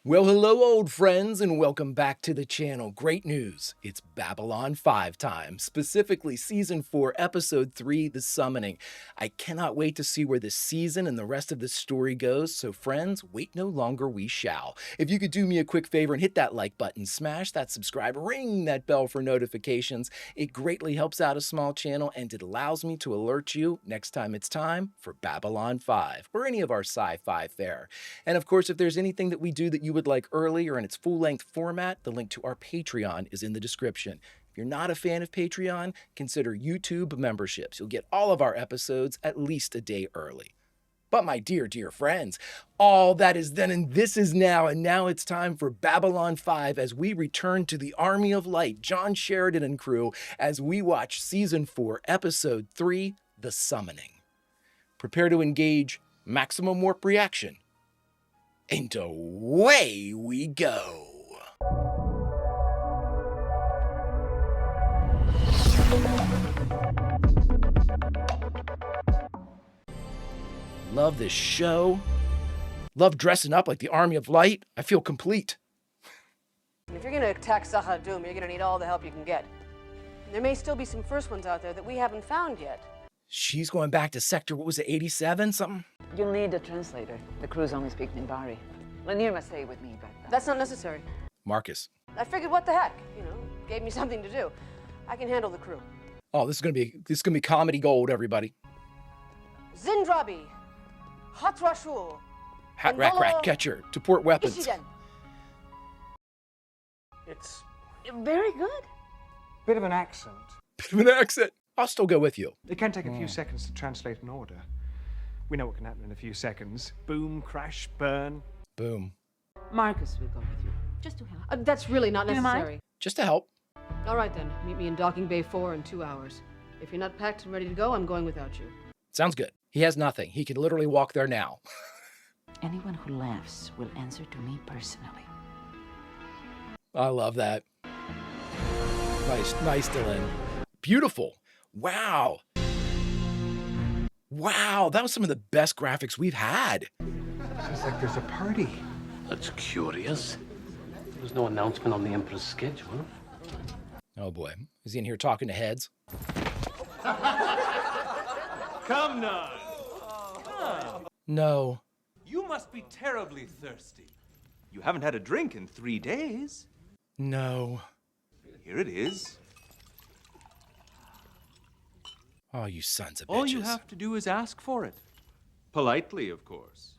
Well, hello, old friends, and welcome back to the channel. Great news. It's Babylon 5 time, specifically Season 4, Episode 3, The Summoning. I cannot wait to see where this season and the rest of the story goes, so friends, wait no longer, we shall. If you could do me a quick favor and hit that like button, smash that subscribe, ring that bell for notifications. It greatly helps out a small channel, and it allows me to alert you next time it's time for Babylon 5, or any of our sci-fi fare. And of course, if there's anything that we do that you would like early or in its full-length format, the link to our Patreon is in the description. If you're not a fan of Patreon, consider YouTube memberships. You'll get all of our episodes at least a day early. But my dear, dear friends, all that is then and this is now, and now it's time for Babylon 5 as we return to the Army of Light, John Sheridan and crew, as we watch Season 4, Episode 3, The Summoning. Prepare to engage maximum warp reaction. And away we go. Love this show. Love dressing up like the Army of Light. I feel complete. If you're gonna attack Sahadum, you're gonna need all the help you can get. There may still be some first ones out there that we haven't found yet. She's going back to sector, what was it, 87, something? You'll need a translator. The crews only speak Minbari. Lanier must stay with me, but... That's not necessary. Marcus. I figured, what the heck? Gave me something to do. I can handle the crew. Oh, this is gonna be comedy gold, everybody. Zindrabi, Hatrashul, Hat Rack Rat Catcher to port weapons. Ishiden. It's Very good. bit of an accent. Bit of an accent. I'll still go with you. It can take a few seconds to translate an order. We know what can happen in a few seconds. Boom, crash, burn. Boom. Marcus will go with you. Just to help. That's really not Do you mind? necessary. Just to help. All right then, meet me in Docking Bay 4 in 2 hours. If you're not packed and ready to go, I'm going without you. Sounds good. He has nothing. He can literally walk there now. Anyone who laughs will answer to me personally. I love that. Nice, Dylan. Beautiful. Wow. Wow, that was some of the best graphics we've had. Sounds like there's a party. That's curious. There was no announcement on the Emperor's schedule. Oh boy, is he in here talking to heads? Come now. No. You must be terribly thirsty. You haven't had a drink in 3 days. No. Here it is. Oh, you sons of bitches. All you have to do is ask for it. Politely, of course.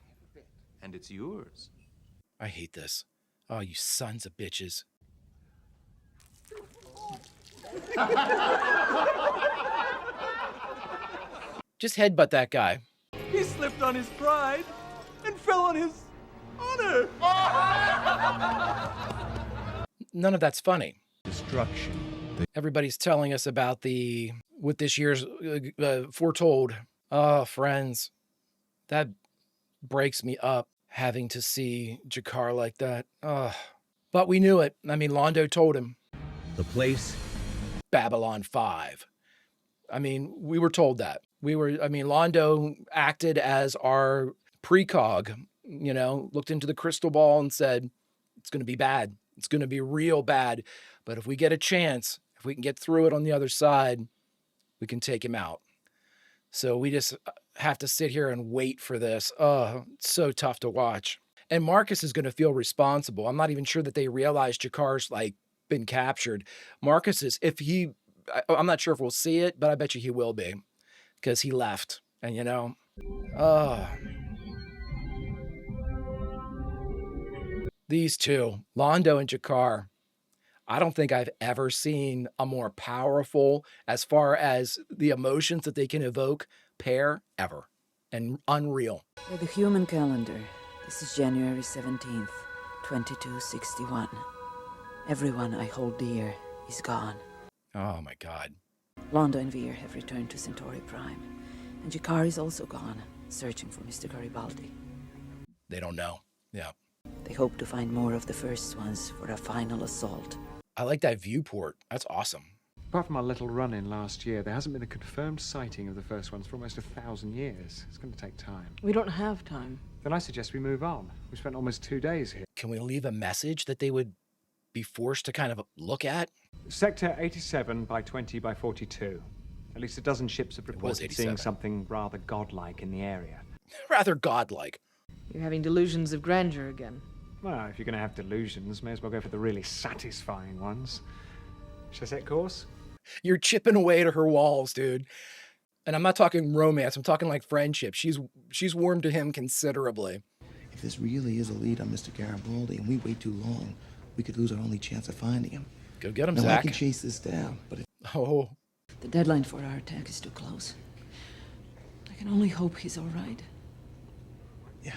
And it's yours. I hate this. Oh, you sons of bitches. Just headbutt that guy. He slipped on his pride and fell on his honor. None of that's funny. Destruction. Everybody's telling us about what this year's foretold. Oh, friends, that breaks me up having to see Jakar like that. Oh, but we knew it. I mean, Londo told him. The place? Babylon 5. I mean, we were told that. Londo acted as our precog, looked into the crystal ball and said, it's going to be bad. It's going to be real bad. But if we get a chance, if we can get through it on the other side, we can take him out. So we just have to sit here and wait for this. Oh, it's so tough to watch. And Marcus is going to feel responsible. I'm not even sure that they realize Jakar's been captured. Marcus is, I'm not sure if we'll see it, but I bet you he will be, because he left. And these two, Londo and Jakar, I don't think I've ever seen a more powerful, as far as the emotions that they can evoke, pair ever. And unreal. By the human calendar, this is January 17th, 2261. Everyone I hold dear is gone. Oh my God. Londo and Veer have returned to Centauri Prime. And Jakar is also gone, searching for Mr. Garibaldi. They don't know. Yeah. They hope to find more of the first ones for a final assault. I like that viewport. That's awesome. Apart from our little run-in last year, there hasn't been a confirmed sighting of the first ones for almost 1,000 years. It's going to take time. We don't have time. Then I suggest we move on. We spent almost 2 days here. Can we leave a message that they would be forced to kind of look at? Sector 87 by 20 by 42. At least a dozen ships have was reported 87. seeing something rather godlike in the area. Rather godlike. You're having delusions of grandeur again. Well, if you're going to have delusions, may as well go for the really satisfying ones. Shall I set course? You're chipping away to her walls, dude. And I'm not talking romance. I'm talking like friendship. She's warmed to him considerably. If this really is a lead on Mr. Garibaldi and we wait too long, we could lose our only chance of finding him. Go get him, Now, Zach. I can chase this down, but if Oh, The deadline for our attack is too close. I can only hope he's all right. yeah,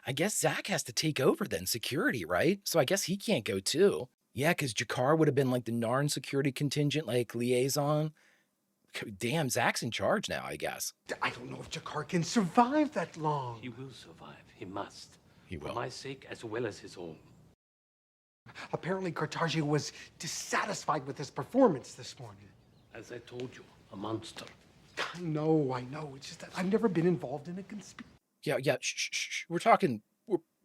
I guess Zach has to take over then, security, right? So I guess he can't go too. Yeah, because Jakar would have been like the Narn security contingent, like liaison. Damn, Zach's in charge now, I guess. I don't know if Jakar can survive that long. He will survive. He must. He will. For my sake as well as his own. Apparently, Cartagio was dissatisfied with his performance this morning. As I told you, a monster. I know. It's just that I've never been involved in a conspiracy. Yeah, shh. We're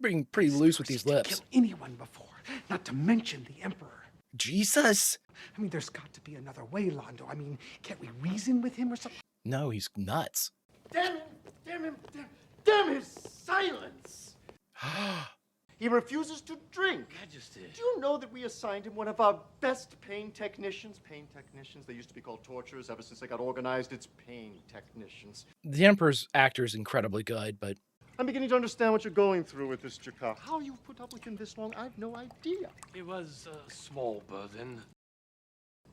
being pretty loose with these lips. Kill anyone before, not to mention the Emperor. Jesus. I mean, there's got to be another way, Londo. I mean, can't we reason with him or something? No, he's nuts. Damn his silence! He refuses to drink. Majesty. Do you know that we assigned him one of our best pain technicians? Pain technicians, they used to be called torturers. Ever since they got organized, it's pain technicians. The Emperor's actor is incredibly good, but I'm beginning to understand what you're going through with this Jakar. How you've put up with him this long, I've no idea. It was a small burden.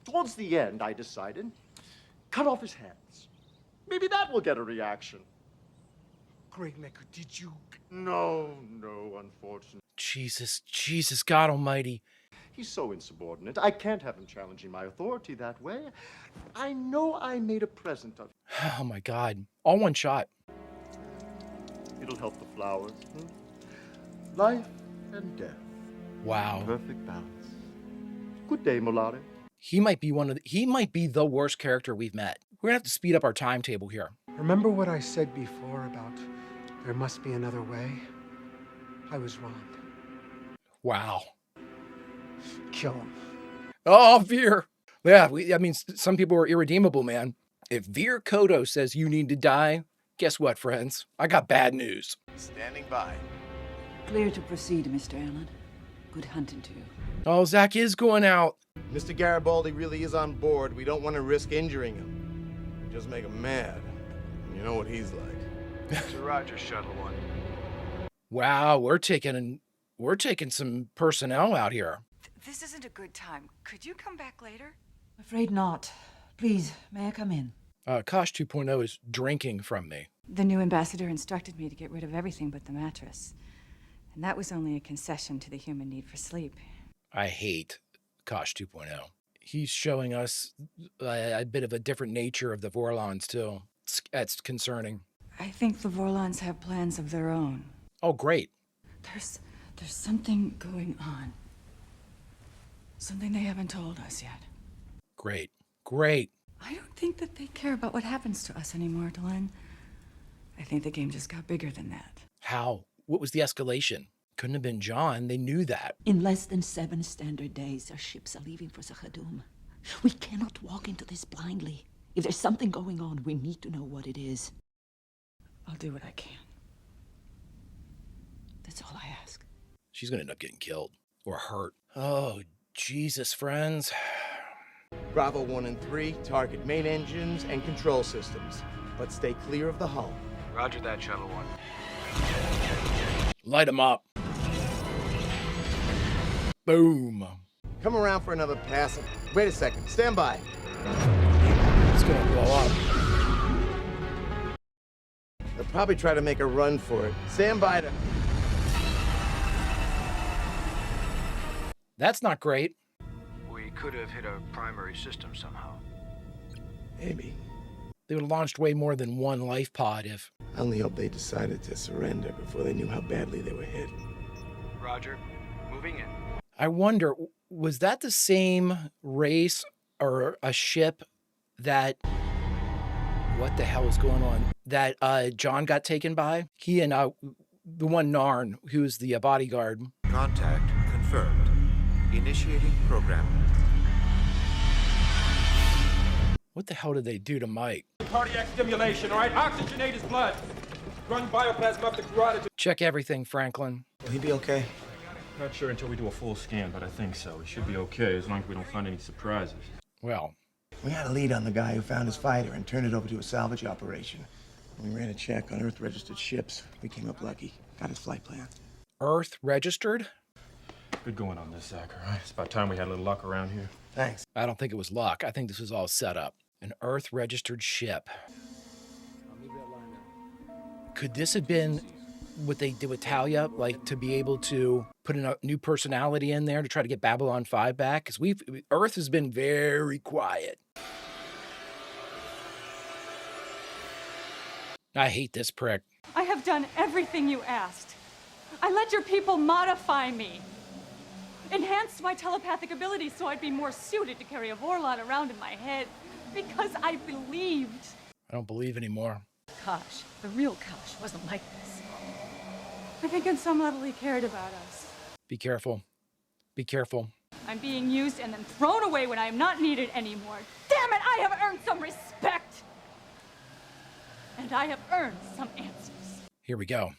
Towards the end, I decided, cut off his hands. Maybe that will get a reaction. Great Maker, did you? No, unfortunately. Jesus, God almighty. He's so insubordinate. I can't have him challenging my authority that way. I know I made a present of him. Oh my God. All one shot. It'll help the flowers. Life and death. Wow. Perfect balance. Good day, Molare. He might be the worst character we've met. We're gonna have to speed up our timetable here. Remember what I said before about there must be another way? I was wrong. Wow. Kill him. Oh, Veer. Yeah, some people are irredeemable, man. If Veer Kodo says you need to die, guess what, friends? I got bad news. standing by. Clear to proceed, Mr. Allen. Good hunting to you. Oh, Zach is going out. Mr. Garibaldi really is on board. We don't want to risk injuring him. Just make him mad. You know what he's like. Roger, Shuttle One. Wow, we're taking some personnel out here. This isn't a good time. Could you come back later? Afraid not. Please, may I come in? Kosh 2.0 is drinking from me. The new ambassador instructed me to get rid of everything but the mattress. And that was only a concession to the human need for sleep. I hate Kosh 2.0. He's showing us a bit of a different nature of the Vorlons, too. That's concerning. I think the Vorlons have plans of their own. Oh, great. There's something going on. Something they haven't told us yet. Great. I don't think that they care about what happens to us anymore, Delenn. I think the game just got bigger than that. How? What was the escalation? Couldn't have been John. They knew that. In less than 7 standard days, our ships are leaving for Zahadum. We cannot walk into this blindly. If there's something going on, we need to know what it is. I'll do what I can. That's all I ask. She's going to end up getting killed or hurt. Oh, Jesus, friends. Bravo 1 and 3, target main engines and control systems. But stay clear of the hull. Roger that, Shuttle One. Light them up. Boom. Come around for another pass. Wait a second. Stand by. It's going to blow up. They'll probably try to make a run for it. Stand by to... That's not great. We could have hit a primary system somehow. Maybe. They would have launched way more than one life pod if... I only hope they decided to surrender before they knew how badly they were hit. Roger. Moving in. I wonder, was that the same race or a ship that... What the hell is going on? That John got taken by? He and the one Narn, who's the bodyguard. Contact confirmed. Initiating program. What the hell did they do to Mike? Cardiac stimulation, all right? Oxygenate his blood. Run bioplasma up the carotid. Check everything, Franklin. Will he be okay? Not sure until we do a full scan, but I think so. He should be okay as long as we don't find any surprises. Well, we had a lead on the guy who found his fighter and turned it over to a salvage operation. We ran a check on Earth-registered ships. We came up lucky. Got his flight plan. Earth-registered? Good going on this, Zach, all right? It's about time we had a little luck around here. Thanks. I don't think it was luck. I think this was all set up. An Earth-registered ship. Could this have been what they did with Talia? Like, to be able to put a new personality in there to try to get Babylon 5 back? Because Earth has been very quiet. I hate this prick. I have done everything you asked. I let your people modify me. Enhanced my telepathic abilities so I'd be more suited to carry a Vorlon around in my head. Because I believed. I don't believe anymore. Kosh, the real Kosh, wasn't like this. I think on some level he cared about us. Be careful. Be careful. I'm being used and then thrown away when I am not needed anymore. Damn it, I have earned some respect! And I have earned some answers. Here we go.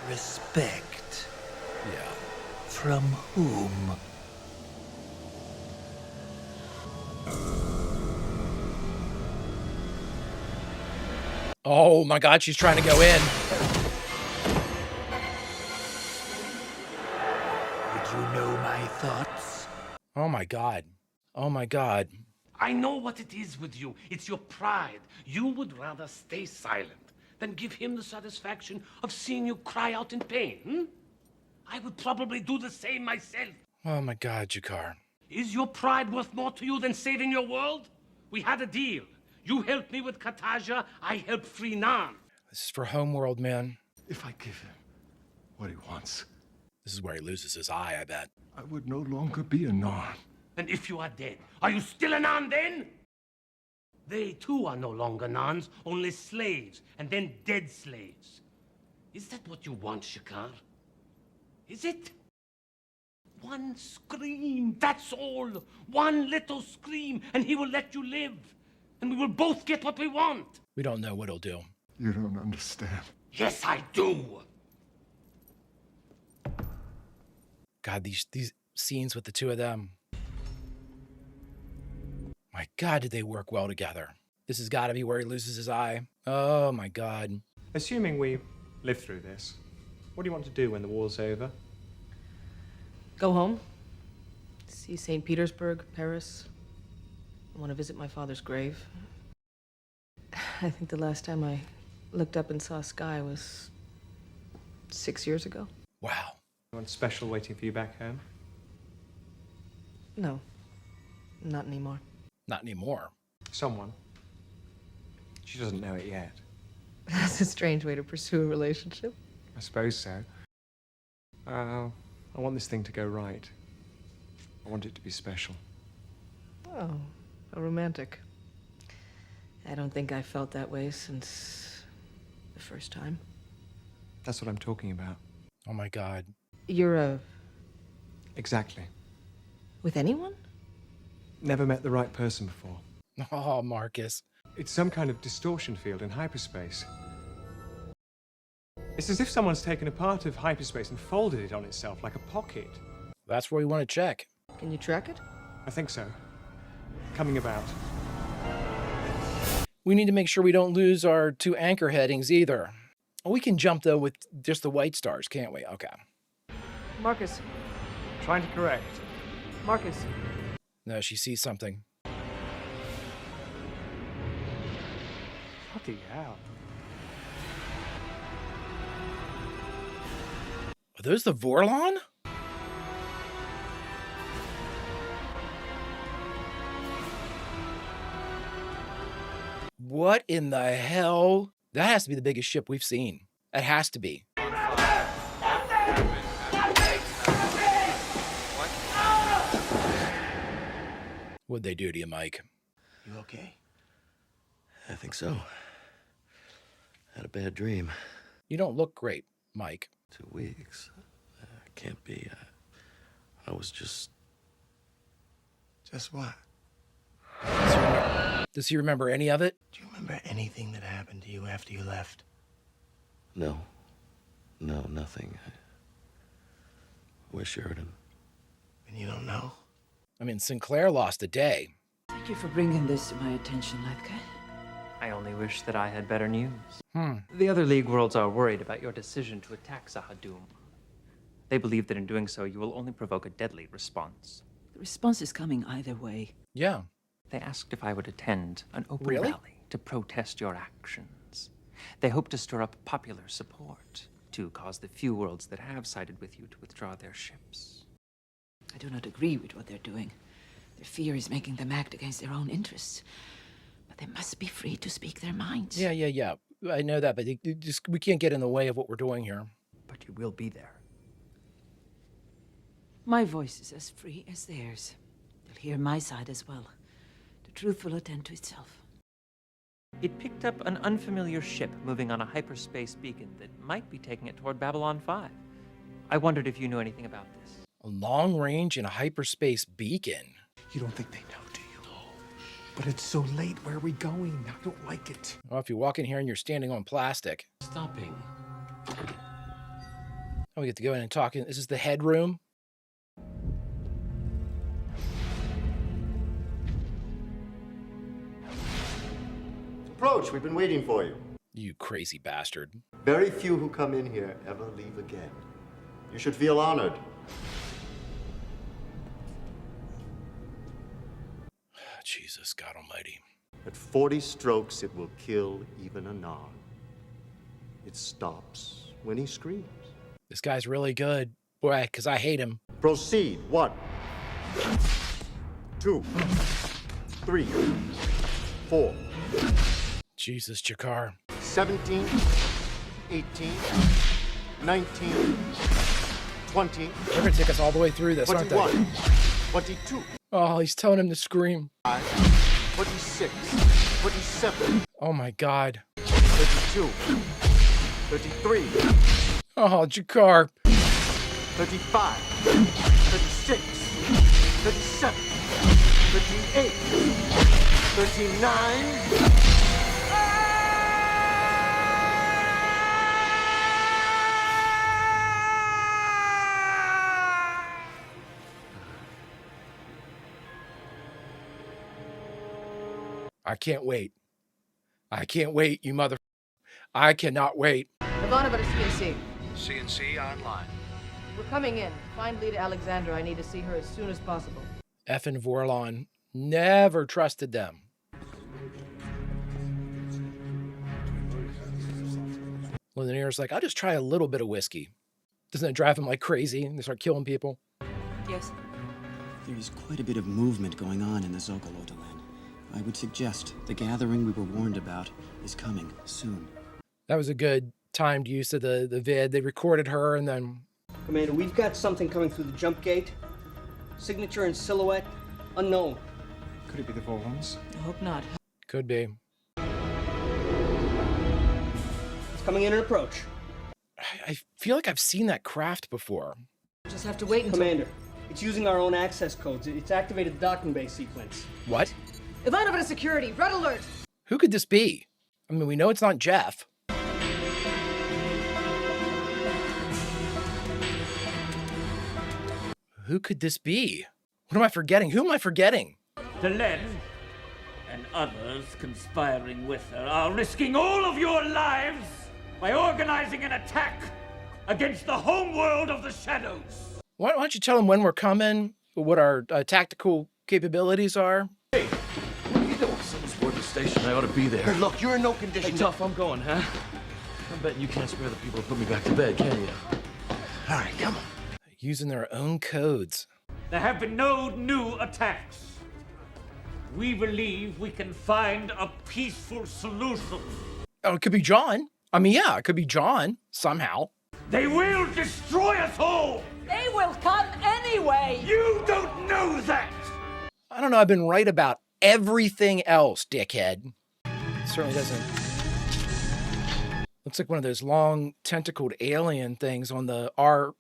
Respect? Yeah. From whom? Oh my God, she's trying to go in. Would you know my thoughts? Oh my God. Oh my God. I know what it is with you. It's your pride. You would rather stay silent than give him the satisfaction of seeing you cry out in pain. Hmm? I would probably do the same myself. Oh my God, Jakar. Is your pride worth more to you than saving your world? We had a deal. You helped me with Kataja, I helped free Nan. This is for Homeworld, man. If I give him what he wants, this is where he loses his eye, I bet. I would no longer be a Narn. And if you are dead, are you still a Nan then? They too are no longer Nans, only slaves, and then dead slaves. Is that what you want, Shakar? Is it? One scream, that's all. One little scream, and he will let you live. And we will both get what we want. We don't know what he'll do. You don't understand. Yes, I do. God, these scenes with the two of them. My God, did they work well together. This has got to be where he loses his eye. Oh my God. Assuming we live through this, what do you want to do when the war's over? Go home. See St. Petersburg, Paris. I want to visit my father's grave. I think the last time I looked up and saw sky was 6 years ago. Wow. Anyone special waiting for you back home? No, not anymore. Not anymore. Someone. She doesn't know it yet. That's a strange way to pursue a relationship. I suppose so. I want this thing to go right. I want it to be special. Oh, a romantic. I don't think I felt that way since the first time. That's what I'm talking about. Oh my God. You're a... Exactly. With anyone? Never met the right person before. Oh, Marcus. It's some kind of distortion field in hyperspace. It's as if someone's taken a part of hyperspace and folded it on itself like a pocket. That's where we want to check. Can you track it? I think so. Coming about. We need to make sure we don't lose our 2 anchor headings either. We can jump, though, with just the white stars, can't we? Okay. Marcus. Trying to correct. Marcus. No, she sees something. Bloody hell. Are those the Vorlon? What in the hell? That has to be the biggest ship we've seen. It has to be. What'd they do to you, Mike? You okay? I think so. Had a bad dream. You don't look great, Mike. 2 weeks. Can't be. I was just... Just what? Does he remember any of it? Do you remember anything that happened to you after you left? No. No, nothing. Where's Sheridan? And you don't know? I mean, Sinclair lost a day. Thank you for bringing this to my attention, Latka. I only wish that I had better news. Hmm. The other League worlds are worried about your decision to attack Sahadum. They believe that in doing so, you will only provoke a deadly response. The response is coming either way. Yeah. They asked if I would attend an open Really? rally to protest your actions. They hope to stir up popular support, to cause the few worlds that have sided with you to withdraw their ships. I do not agree with what they're doing. Their fear is making them act against their own interests. But they must be free to speak their minds. Yeah. I know that, but we can't get in the way of what we're doing here. But you will be there. My voice is as free as theirs. They'll hear my side as well. The truth will attend to itself. It picked up an unfamiliar ship moving on a hyperspace beacon that might be taking it toward Babylon 5. I wondered if you knew anything about this. A long range and a hyperspace beacon. You don't think they know, do you? No. But it's so late. Where are we going? I don't like it. Well, if you walk in here and you're standing on plastic. Stopping. Oh, we get to go in and talk. This is the headroom. Approach, we've been waiting for you. You crazy bastard. Very few who come in here ever leave again. You should feel honored. Jesus, God almighty. At 40 strokes, it will kill even a non. It stops when he screams. This guy's really good. Boy, because I hate him. Proceed. 1, 2, 3, 4. Jesus, Jakar. 17, 18, 19, 20. They're gonna take us all the way through this, aren't 21, they? 22. Oh, he's telling him to scream. 26, 27. Oh my God. 32, 33. Oh, Jakar. 35, 36, 37, 38, 39. I can't wait. I can't wait, you mother... I cannot wait. Ivana, but it's CNC. CNC online. We're coming in. Find Lita Alexander. I need to see her as soon as possible. Effin' Vorlon. Never trusted them. Lenier's like, I'll just try a little bit of whiskey. Doesn't it drive him like crazy and they start killing people? Yes. There's quite a bit of movement going on in the Zogalotoland. I would suggest the gathering we were warned about is coming soon. That was a good timed use of the vid. They recorded her and then... Commander, we've got something coming through the jump gate. Signature and silhouette, unknown. Could it be the Vorlons? I hope not. Could be. It's coming in an approach. I feel like I've seen that craft before. Just have to wait until... Commander, it's using our own access codes. It's activated the docking bay sequence. What? Ivanova to security. Red alert. Who could this be? I mean, we know it's not Jeff. Who could this be? What am I forgetting? Who am I forgetting? Delenn and others conspiring with her are risking all of your lives by organizing an attack against the homeworld of the shadows. Why don't you tell them when we're coming, what our tactical capabilities are? Hey, what are you doing? Someone's aboard the station. I ought to be there. Hey, look, you're in no condition. Hey, Tough, I'm going, huh? I'm betting you can't spare the people to put me back to bed, can you? All right, come on. Using their own codes. There have been no new attacks. We believe we can find a peaceful solution. Oh, it could be John. I mean, yeah, it could be John, somehow. They will destroy us all! They will come anyway! You don't know that! I don't know, I've been right about everything else, dickhead. It certainly doesn't... Looks like one of those long, tentacled alien things on the R...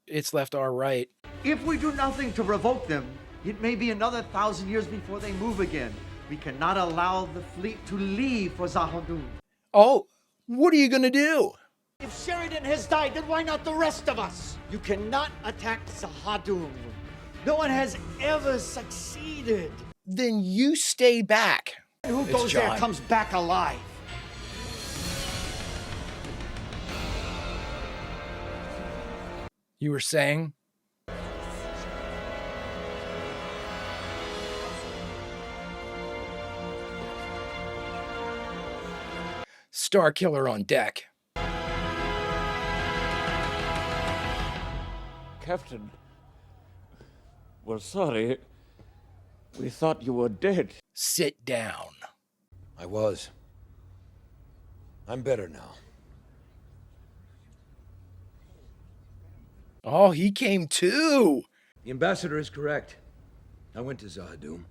It's left, R right. If we do nothing to revoke them, it may be another 1,000 years before they move again. We cannot allow the fleet to leave for Zahadum. Oh, what are you gonna do? If Sheridan has died, then why not the rest of us? You cannot attack Zahadum. No one has ever succeeded. Then you stay back. Who It's goes John. there comes back alive. You were saying? Star Killer on deck. Captain, we're sorry. We thought you were dead. Sit down. I was. I'm better now. Oh, he came too. The ambassador is correct. I went to Zahadum.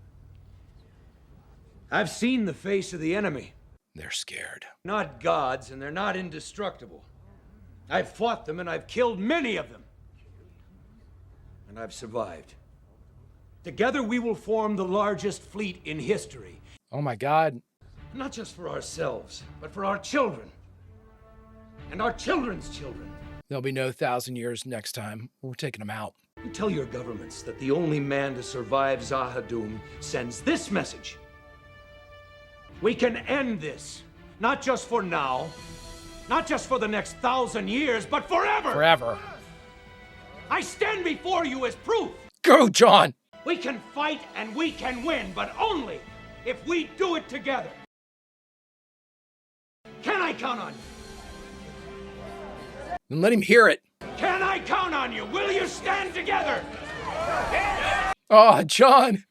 I've seen the face of the enemy. They're scared. Not gods, and they're not indestructible. I've fought them, and I've killed many of them. And I've survived. Together we will form the largest fleet in history. Oh my God. Not just for ourselves, but for our children. And our children's children. There'll be no 1,000 years next time. We're taking them out. You tell your governments that the only man to survive Zahadum sends this message. We can end this. Not just for now. Not just for the next 1,000 years, but forever! Forever. I stand before you as proof. Go, John! We can fight and we can win, but only if we do it together. Can I count on you? Then let him hear it. Can I count on you? Will you stand together? Oh, John!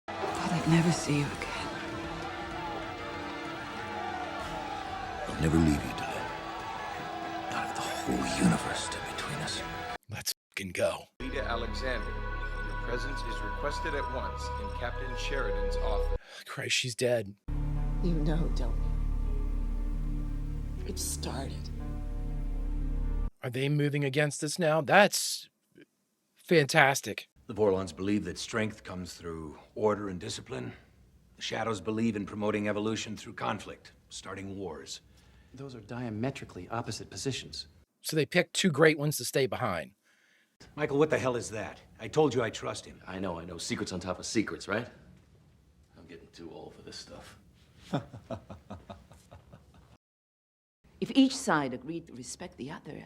Thought I'd never see you again. I'll never leave you, Dylan. Not if the whole universe stood between us. Let's fucking go. Lita Alexander, your presence is requested at once in Captain Sheridan's office. Christ, she's dead. You know, don't you? It started. Are they moving against us now? That's fantastic. The Vorlons believe that strength comes through order and discipline. The Shadows believe in promoting evolution through conflict, starting wars. Those are diametrically opposite positions. So they picked two great ones to stay behind. Michael, what the hell is that? I told you I trust him. I know. Secrets on top of secrets, right? I'm getting too old for this stuff. If each side agreed to respect the other,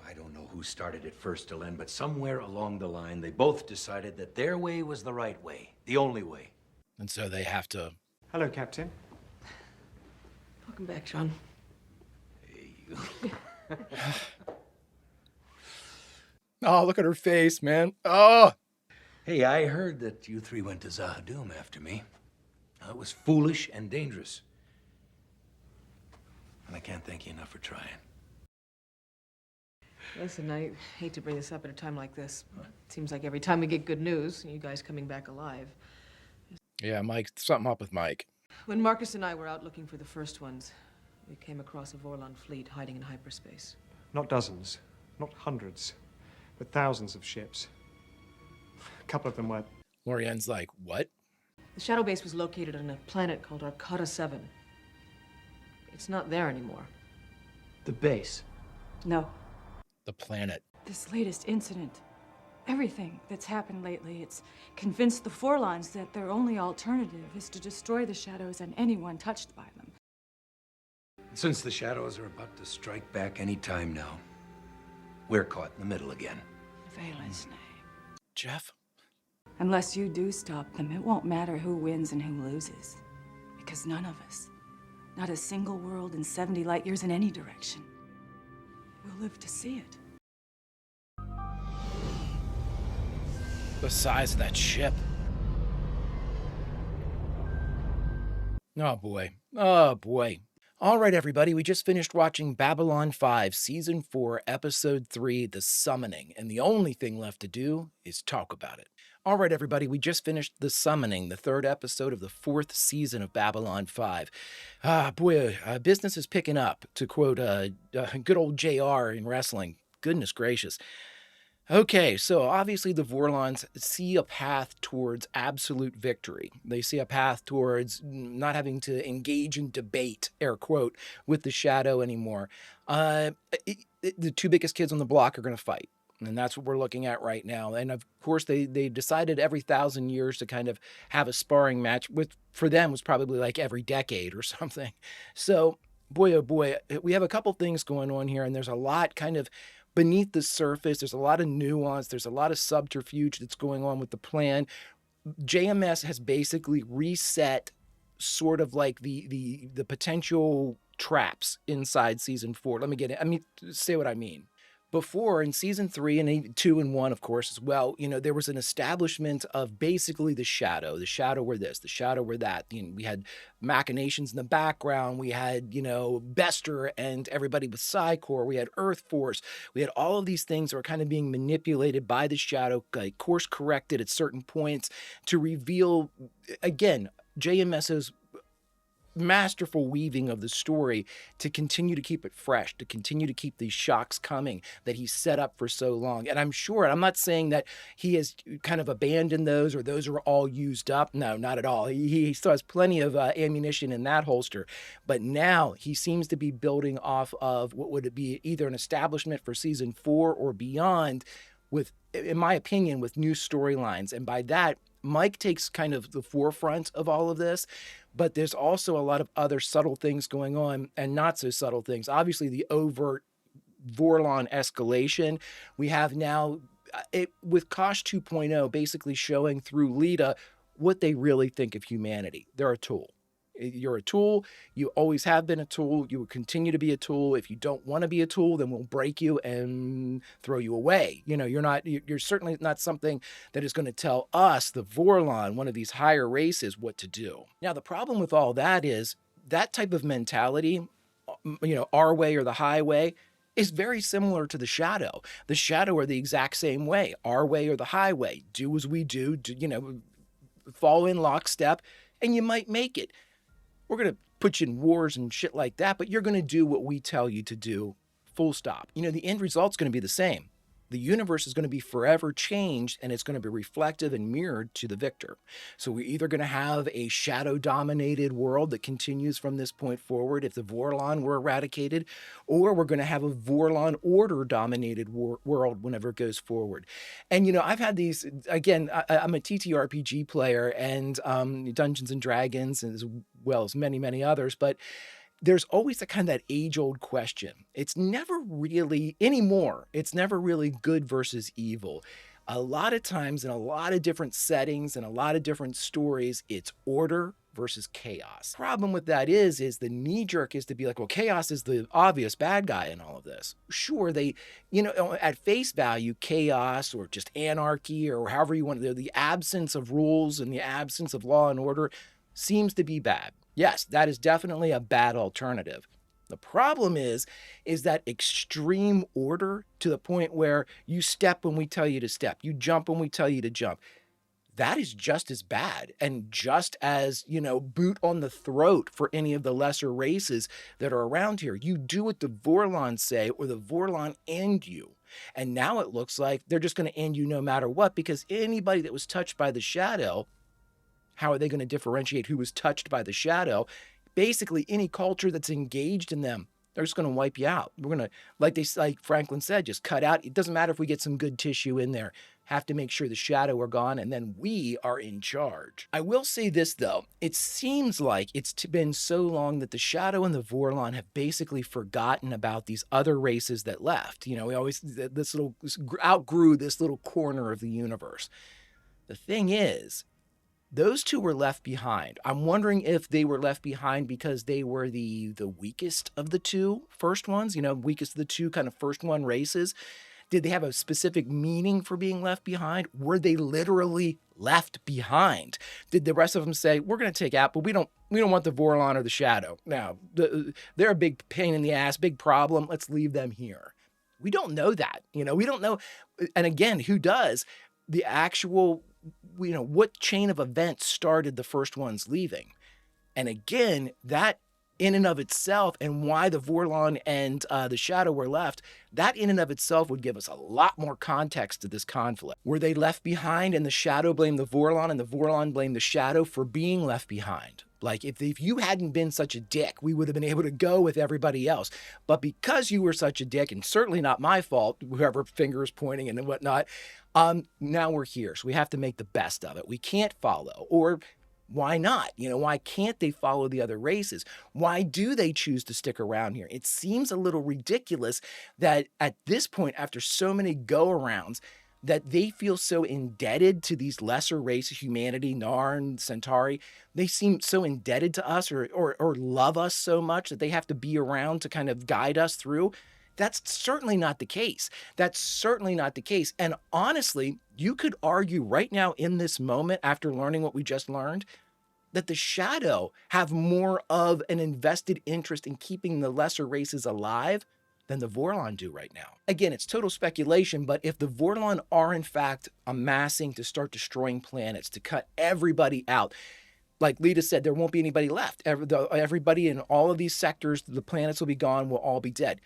I don't know who started it first, Dylan, but somewhere along the line, they both decided that their way was the right way, the only way. And so they have to... Hello, Captain. Welcome back, John. Oh, look at her face, man. Oh! Hey, I heard that you three went to Zahadum after me. It was foolish and dangerous. And I can't thank you enough for trying. Listen, I hate to bring this up at a time like this. It seems like every time we get good news, you guys coming back alive. Yeah, Mike, something up with Mike. When Marcus and I were out looking for the first ones, we came across a Vorlon fleet hiding in hyperspace. Not dozens, not hundreds, but thousands of ships. A couple of them were... Lorienne's like, what? The shadow base was located on a planet called Arcata 7. It's not there anymore. The base. No. The planet. This latest incident, everything that's happened lately, it's convinced the Vorlons that their only alternative is to destroy the shadows and anyone touched by them. Since the Shadows are about to strike back any time now, we're caught in the middle again. Valen's name. Jeff? Unless you do stop them, it won't matter who wins and who loses. Because none of us, not a single world in 70 light years in any direction, will live to see it. The size of that ship. Oh boy. Oh boy. All right, everybody, we just finished watching Babylon 5, Season 4, Episode 3, The Summoning, and the only thing left to do is talk about it. All right, everybody, we just finished The Summoning, the third episode of the fourth season of Babylon 5. Boy, business is picking up, to quote good old JR in wrestling. Goodness gracious. Okay, so obviously the Vorlons see a path towards absolute victory. They see a path towards not having to engage in debate, air quote, with the Shadow anymore. The two biggest kids on the block are going to fight. And that's what we're looking at right now. And of course, they decided every 1,000 years to kind of have a sparring match, with for them was probably like every decade or something. So, boy, oh boy, we have a couple things going on here, and there's a lot kind of beneath the surface. There's a lot of nuance. There's a lot of subterfuge that's going on with the plan. JMS has basically reset sort of like the potential traps inside season 4. Let me get it. Say what I mean. Before, in season 3 and even 2 and 1, of course, as well, there was an establishment of basically the Shadow. The Shadow were this, the Shadow were that. We had machinations in the background. We had, Bester and everybody with Psy-Corps. We had Earth Force. We had all of these things that were kind of being manipulated by the Shadow, like course corrected at certain points to reveal, again, JMS's masterful weaving of the story to continue to keep it fresh, to continue to keep these shocks coming that he set up for so long. And I'm sure, I'm not saying that he has kind of abandoned those or those are all used up. No, not at all. He still has plenty of ammunition in that holster. But now he seems to be building off of what would be either an establishment for season 4 or beyond with, in my opinion, with new storylines. And by that, Mike takes kind of the forefront of all of this, but there's also a lot of other subtle things going on and not so subtle things. Obviously, the overt Vorlon escalation. We have now, with Kosh 2.0, basically showing through Lita what they really think of humanity. They're a tool. You're a tool. You always have been a tool. You will continue to be a tool. If you don't want to be a tool, then we'll break you and throw you away. You're certainly not something that is going to tell us, the Vorlon, one of these higher races, what to do. Now, the problem with all that is that type of mentality, our way or the highway, is very similar to the Shadow. The Shadow are the exact same way. Our way or the highway. Do as we do, fall in lockstep, and you might make it. We're going to put you in wars and shit like that, but you're going to do what we tell you to do, full stop. The end result's going to be the same. The universe is going to be forever changed, and it's going to be reflective and mirrored to the victor. So we're either going to have a shadow-dominated world that continues from this point forward if the Vorlon were eradicated, or we're going to have a Vorlon order-dominated world whenever it goes forward. And, I've had these, again, I'm a TTRPG player and Dungeons & Dragons, as well as many, many others, but there's always that age-old question. It's never really, anymore, it's never really good versus evil. A lot of times in a lot of different settings and a lot of different stories, it's order versus chaos. Problem with that is the knee-jerk is to be like, well, chaos is the obvious bad guy in all of this. Sure, they, at face value, chaos or just anarchy or however you want to, the absence of rules and the absence of law and order seems to be bad. Yes, that is definitely a bad alternative. The problem is that extreme order to the point where you step when we tell you to step, you jump when we tell you to jump. That is just as bad and just as, boot on the throat for any of the lesser races that are around here. You do what the Vorlon say or the Vorlon end you. And now it looks like they're just going to end you no matter what, because anybody that was touched by the Shadow, how are they going to differentiate who was touched by the Shadow? Basically, any culture that's engaged in them, they're just going to wipe you out. We're going to, like Franklin said, just cut out. It doesn't matter if we get some good tissue in there. Have to make sure the Shadow are gone, and then we are in charge. I will say this, though. It seems like it's been so long that the Shadow and the Vorlon have basically forgotten about these other races that left. We always outgrew this little corner of the universe. The thing is, those two were left behind. I'm wondering if they were left behind because they were the weakest of the two first ones, weakest of the two kind of first one races. Did they have a specific meaning for being left behind? Were they literally left behind? Did the rest of them say, we're going to take out, but we don't want the Vorlon or the Shadow. Now, they're a big pain in the ass, big problem. Let's leave them here. We don't know that. We don't know. And again, who does? The actual what chain of events started the first ones leaving. And again, that in and of itself, and why the Vorlon and the Shadow were left, that in and of itself would give us a lot more context to this conflict. Were they left behind and the Shadow blamed the Vorlon and the Vorlon blamed the Shadow for being left behind? Like, if you hadn't been such a dick, we would have been able to go with everybody else. But because you were such a dick, and certainly not my fault, whoever finger is pointing and whatnot, now we're here. So we have to make the best of it. We can't follow, or why not? Why can't they follow the other races? Why do they choose to stick around here? It seems a little ridiculous that at this point, after so many go-arounds, that they feel so indebted to these lesser races, humanity, Narn, Centauri. They seem so indebted to us or love us so much that they have to be around to kind of guide us through. That's certainly not the case. That's certainly not the case. And honestly, you could argue right now in this moment, after learning what we just learned, that the Shadow have more of an invested interest in keeping the lesser races alive than the Vorlon do right now. Again, it's total speculation, but if the Vorlon are in fact amassing to start destroying planets, to cut everybody out, like Lita said, there won't be anybody left. Everybody in all of these sectors, the planets will be gone, will all be dead.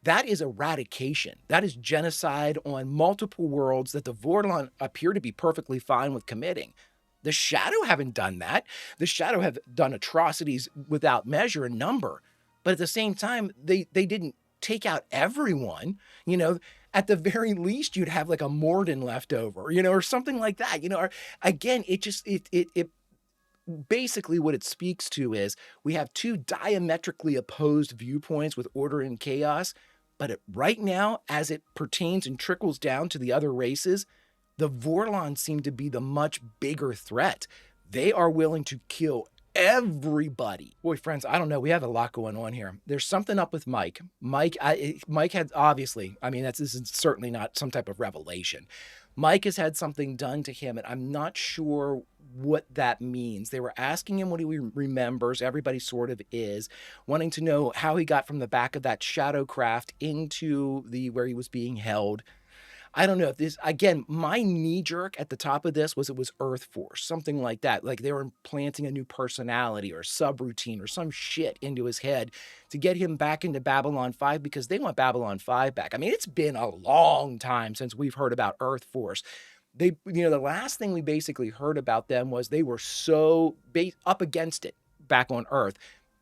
That is eradication. That is genocide on multiple worlds that the Vorlon appear to be perfectly fine with committing. The Shadow haven't done that. The Shadow have done atrocities without measure and number. But at the same time, they didn't take out everyone. At the very least, you'd have like a Morden left over, or something like that. Or, again, it basically what it speaks to is we have two diametrically opposed viewpoints with order and chaos. But right now, as it pertains and trickles down to the other races, the Vorlon seem to be the much bigger threat. They are willing to kill everybody. Boy, friends, I don't know. We have a lot going on here. There's something up with Mike. Mike had obviously, this is certainly not some type of revelation. Mike has had something done to him, and I'm not sure what that means. They were asking him what he remembers. Everybody sort of is, wanting to know how he got from the back of that shadow craft into where he was being held. I don't know if this, again, my knee jerk at the top of this was it was Earth Force, something like that. Like they were implanting a new personality or subroutine or some shit into his head to get him back into Babylon 5 because they want Babylon 5 back. It's been a long time since we've heard about Earth Force. The last thing we basically heard about them was they were so up against it back on Earth,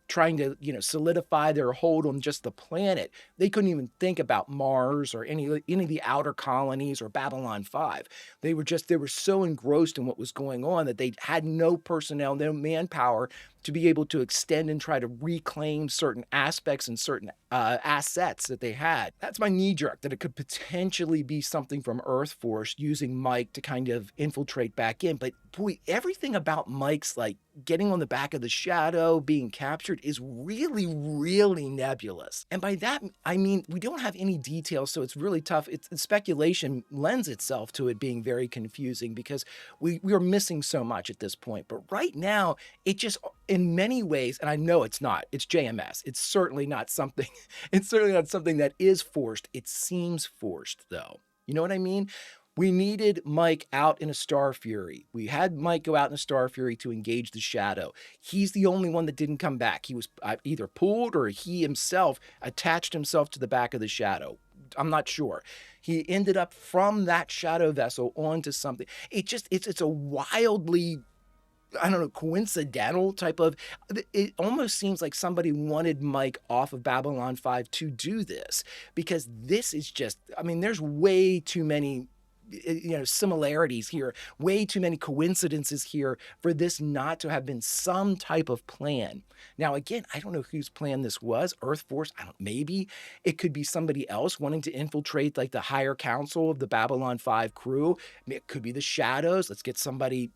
trying to, solidify their hold on just the planet. They couldn't even think about Mars or any of the outer colonies or Babylon 5. They were so engrossed in what was going on that they had no personnel, no manpower to be able to extend and try to reclaim certain aspects and certain assets that they had. That's my knee jerk, that it could potentially be something from Earth Force using Mike to kind of infiltrate back in. But boy, everything about Mike's like getting on the back of the Shadow, being captured is really, really nebulous. And by that, I mean, we don't have any details, so it's really tough. Speculation lends itself to it being very confusing because we are missing so much at this point. But right now, it just, in many ways, and I know it's not, it's JMS. It's certainly not something that is forced. It seems forced though. You know what I mean? We needed Mike out in a Star Fury. We had Mike go out in a Star Fury to engage the Shadow. He's the only one that didn't come back. He was either pulled or he himself attached himself to the back of the Shadow. I'm not sure. He ended up from that Shadow vessel onto something. It's a wildly, I don't know, coincidental type of, it almost seems like somebody wanted Mike off of Babylon 5 to do this, because this is just, there's way too many similarities here, way too many coincidences here for this not to have been some type of plan. Now, again, I don't know whose plan this was. Earth Force, maybe it could be somebody else wanting to infiltrate like the higher council of the Babylon 5 crew. It could be the Shadows. Let's get somebody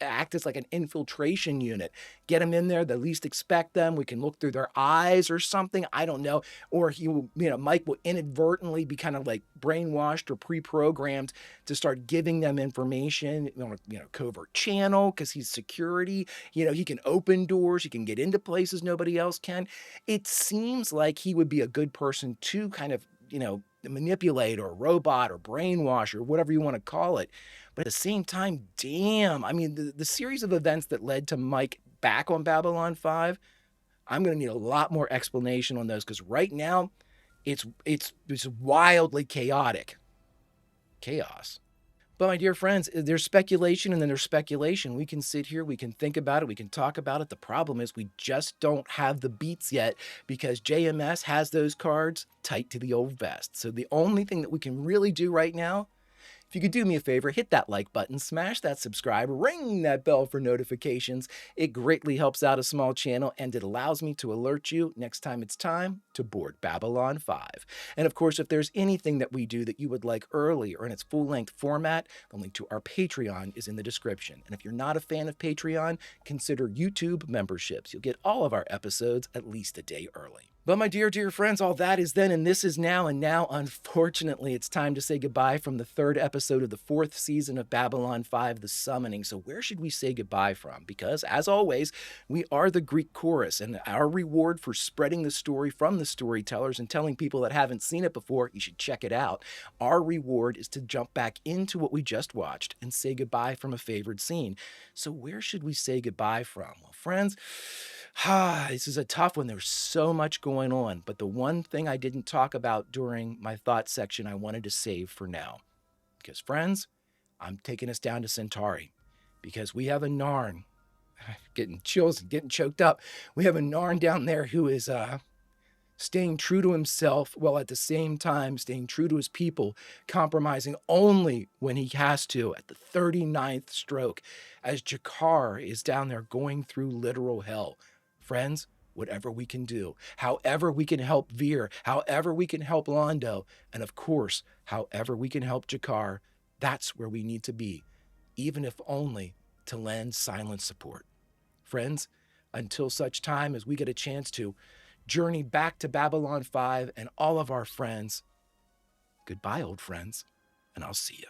act as like an infiltration unit, get them in there, the least expect them, we can look through their eyes or something, I don't know. Or he will, Mike will inadvertently be kind of like brainwashed or pre-programmed to start giving them information, covert channel, because he's security, he can open doors, he can get into places nobody else can. It seems like he would be a good person to kind of manipulate or robot or brainwash or whatever you want to call it. But at the same time, damn, I mean, the series of events that led to Mike back on Babylon 5, I'm going to need a lot more explanation on those, because right now it's wildly chaotic. Chaos. But my dear friends, there's speculation and then there's speculation. We can sit here, we can think about it, we can talk about it. The problem is we just don't have the beats yet, because JMS has those cards tight to the old vest. So the only thing that we can really do right now, if you could do me a favor, hit that like button, smash that subscribe, ring that bell for notifications. It greatly helps out a small channel, and it allows me to alert you next time it's time to board Babylon 5. And of course, if there's anything that we do that you would like early or in its full-length format, the link to our Patreon is in the description. And if you're not a fan of Patreon, consider YouTube memberships. You'll get all of our episodes at least a day early. But my dear, dear friends, all that is then and this is now. And now, unfortunately, it's time to say goodbye from the 3rd episode of the 4th season of Babylon 5, The Summoning. So where should we say goodbye from? Because, as always, we are the Greek chorus, and our reward for spreading the story from the storytellers and telling people that haven't seen it before, you should check it out. Our reward is to jump back into what we just watched and say goodbye from a favorite scene. So where should we say goodbye from? Well, friends, this is a tough one. There's so much going on, but the one thing I didn't talk about during my thoughts section I wanted to save for now. Because, friends, I'm taking us down to Centauri, because we have a Narn. Getting chills and getting choked up. We have a Narn down there who is staying true to himself, while at the same time staying true to his people, compromising only when he has to at the 39th stroke, as Jakar is down there going through literal hell. Friends, whatever we can do, however we can help Veer, however we can help Londo, and of course, however we can help Jakar, that's where we need to be, even if only to lend silent support. Friends, until such time as we get a chance to journey back to Babylon 5 and all of our friends, goodbye, old friends, and I'll see you.